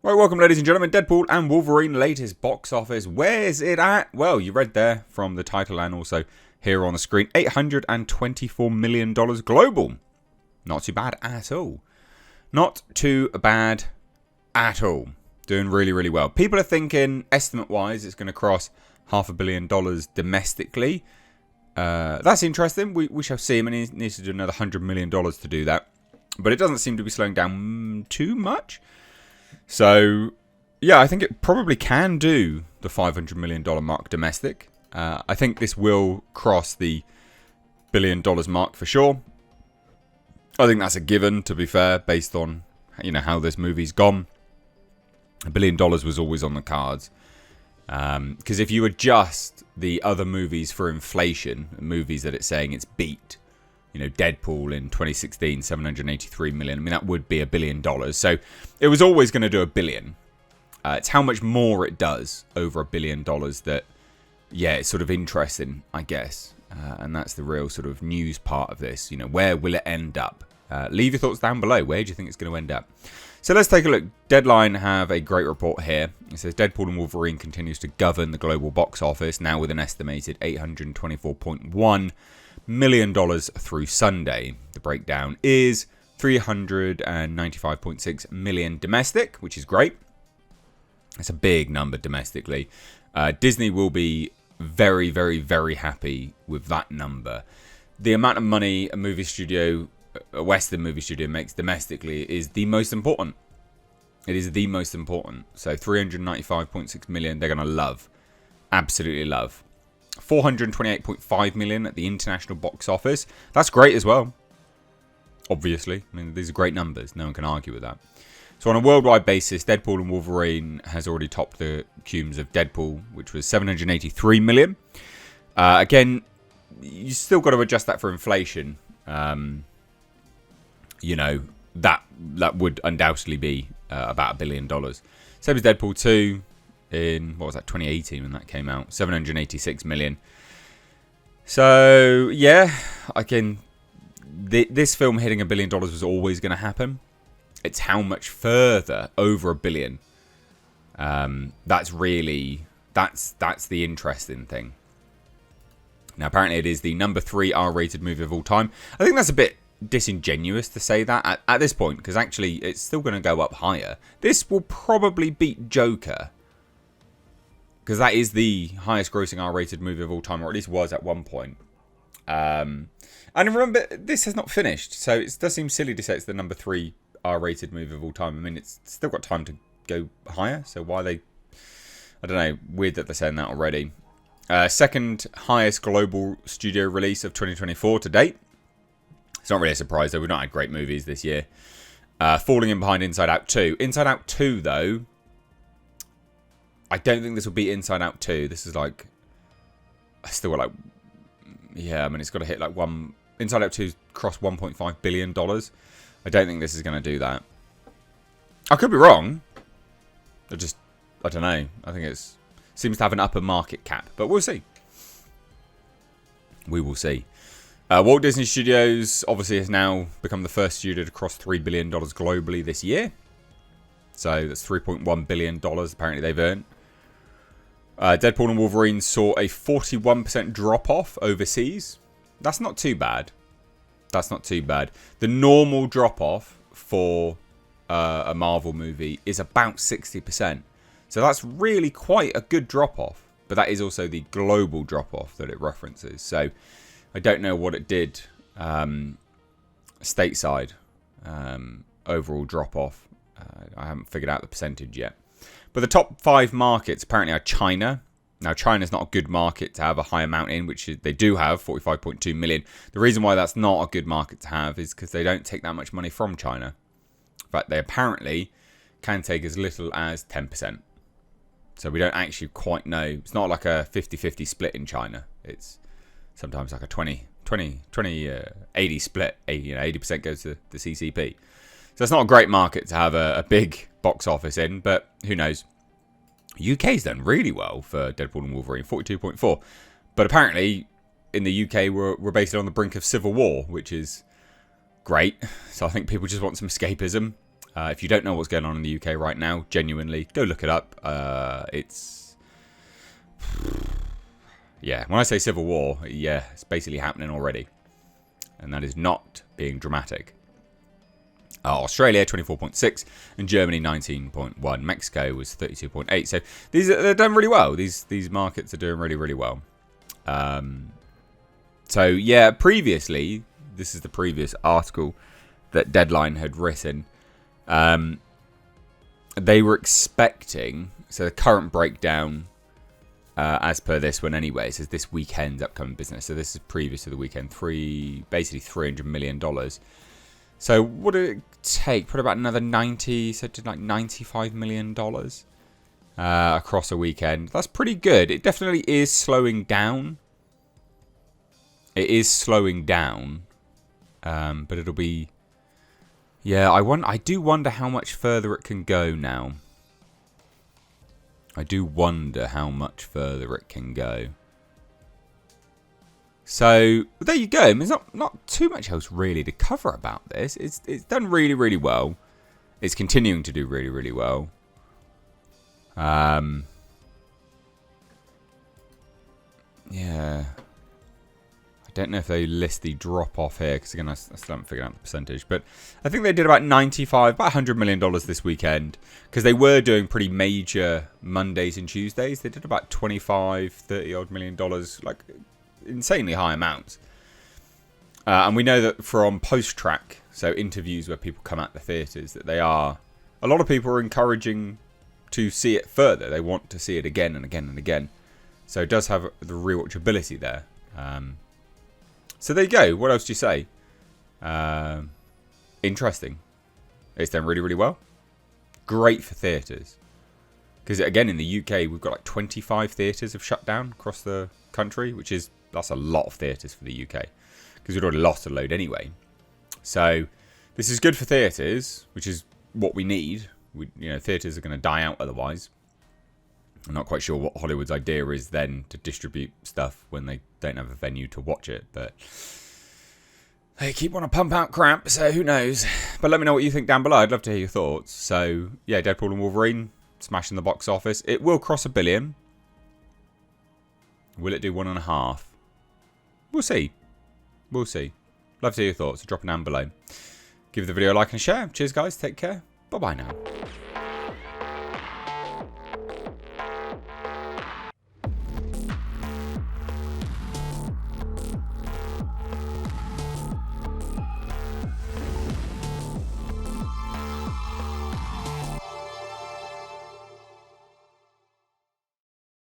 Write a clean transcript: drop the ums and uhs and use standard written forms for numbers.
Right, welcome ladies and gentlemen, Deadpool and Wolverine latest box office. Where's it at? Well, you read there from the title and also here on the screen, $824 million global. Not too bad at all. Not too bad at all. Doing really, really well. People are thinking, estimate-wise, it's going to cross $500 million domestically. That's interesting. We shall see. I mean, he needs to do another $100 million to do that. But it doesn't seem to be slowing down too much. So, yeah, I think it probably can do the $500 million mark domestic. I think this will cross the $1 billion mark for sure. I think that's a given, to be fair, based on how this movie's gone. $1 billion was always on the cards. Because if you adjust the other movies for inflation, movies that it's saying it's beat, Deadpool in 2016, 783 million. I mean, that would be $1 billion. So it was always going to do $1 billion. It's how much more it does over $1 billion that, it's sort of interesting, I guess. And that's the real sort of news part of this. Where will it end up? Leave your thoughts down below. Where do you think it's going to end up? So let's take a look. Deadline have a great report here. It says Deadpool and Wolverine continues to govern the global box office, now with an estimated $824.1 million through Sunday. The breakdown is $395.6 million domestic, which is great. It's a big number domestically. Disney will be very, very, very happy with that number. The amount of money a Western movie studio makes domestically is the most important. It is the most important. So $395.6 million, they're going to love. Absolutely love. $428.5 million at the international box office. That's great as well. Obviously. I mean, these are great numbers. No one can argue with that. So on a worldwide basis, Deadpool and Wolverine has already topped the cumes of Deadpool, which was $783 million. Again, you still got to adjust that for inflation. That would undoubtedly be about $1 billion. Same as Deadpool 2 in, 2018 when that came out. $786 million. So, yeah, again, this film hitting $1 billion was always going to happen. It's how much further over $1 billion. That's the interesting thing. Now, apparently it is the number 3 R-rated movie of all time. I think that's a bit disingenuous to say that at this point, because actually it's still going to go up higher. This will probably beat Joker, because that is the highest grossing R-rated movie of all time, or at least was at one point. And remember, this has not finished, so it does seem silly to say it's the number 3 R-rated movie of all time. I mean, it's still got time to go higher, so why I don't know, weird that they're saying that already. Second highest global studio release of 2024 to date. It's not really a surprise, though. We've not had great movies this year. Falling in behind Inside Out 2. Inside Out 2, though, I don't think this will beat Inside Out 2. This is like... it's got to hit like one... Inside Out 2 crossed $1.5 billion. I don't think this is going to do that. I could be wrong. I don't know. I think it seems to have an upper market cap. But we'll see. We will see. Walt Disney Studios obviously has now become the first studio to cross $3 billion globally this year. So that's $3.1 billion apparently they've earned. Deadpool and Wolverine saw a 41% drop-off overseas. That's not too bad. That's not too bad. The normal drop-off for a Marvel movie is about 60%. So that's really quite a good drop-off. But that is also the global drop-off that it references. So I don't know what it did stateside, overall drop-off. I haven't figured out the percentage yet. But the top 5 markets apparently are China. Now, China's not a good market to have a high amount in, which they do have, 45.2 million. The reason why that's not a good market to have is because they don't take that much money from China. In fact, they apparently can take as little as 10%. So we don't actually quite know. It's not like a 50-50 split in China. It's sometimes like a 80 split. 80% goes to the CCP. So it's not a great market to have a big box office in, but who knows. UK's done really well for Deadpool and Wolverine, 42.4. But apparently, in the UK, we're basically on the brink of civil war, which is great. So I think people just want some escapism. If you don't know what's going on in the UK right now, genuinely, go look it up. Yeah, when I say civil war, yeah, it's basically happening already. And that is not being dramatic. Australia, 24.6, and Germany, 19.1. Mexico was 32.8. So they're done really well. These markets are doing really, really well. So, yeah, previously, this is the previous article that Deadline had written. They were expecting, so the current breakdown, as per this one anyway, says this weekend's upcoming business. So this is previous to the weekend, basically $300 million. So what did it take? Put about another 90, so to like $95 million across a weekend. That's pretty good. It definitely is slowing down. It is slowing down, but it'll be... Yeah, I do wonder how much further it can go now. I do wonder how much further it can go. So, there you go. I mean, there's not too much else really to cover about this. It's done really, really well. It's continuing to do really, really well. Yeah. I don't know if they list the drop off here, because again, I still haven't figured out the percentage. But I think they did about about $100 million this weekend, because they were doing pretty major Mondays and Tuesdays. They did about 25, 30 odd million dollars, like insanely high amounts. And we know that from post-track, so interviews where people come at the theatres, that a lot of people are encouraging to see it further. They want to see it again and again and again. So it does have the rewatchability there. So there you go. What else do you say? Interesting. It's done really, really well. Great for theatres. Because again, in the UK, we've got like 25 theatres have shut down across the country, that's a lot of theatres for the UK. Because we'd already lost a load anyway. So this is good for theatres, which is what we need. Theatres are going to die out otherwise. I'm not quite sure what Hollywood's idea is then to distribute stuff when they don't have a venue to watch it. But they keep wanting to pump out crap, so who knows. But let me know what you think down below. I'd love to hear your thoughts. So, yeah, Deadpool and Wolverine smashing the box office. It will cross $1 billion. Will it do 1.5? We'll see. We'll see. Love to hear your thoughts. Drop it down below. Give the video a like and share. Cheers, guys. Take care. Bye-bye now.